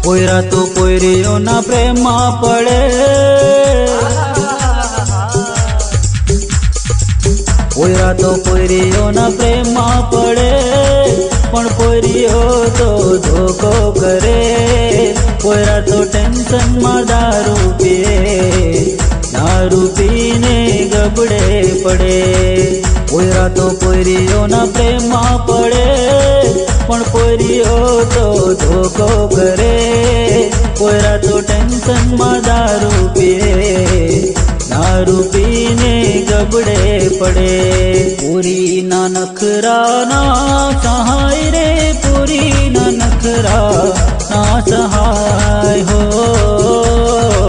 પોયરા તો પોયરીઓના પ્રેમમાં પડે, પોયરા તો પોયરીઓના પ્રેમમાં પડે, પણ પોયરીઓ તો ધોકો કરે. પોયરા તો ટેન્શનમાં દારૂ પીએ, દારૂ પીને ગબડે પડે. પોયરા તો પોયરીઓના પ્રેમમાં પડે, પણ પોયરીઓ તો ધોકો કરે. પોયરા તો ટેન્શનમાં દારૂ પીએ, દારૂ પીને ગબડે પડે. પૂરીના નખરા ના સહાય રે, પૂરીના નખરા ના સહાય હો.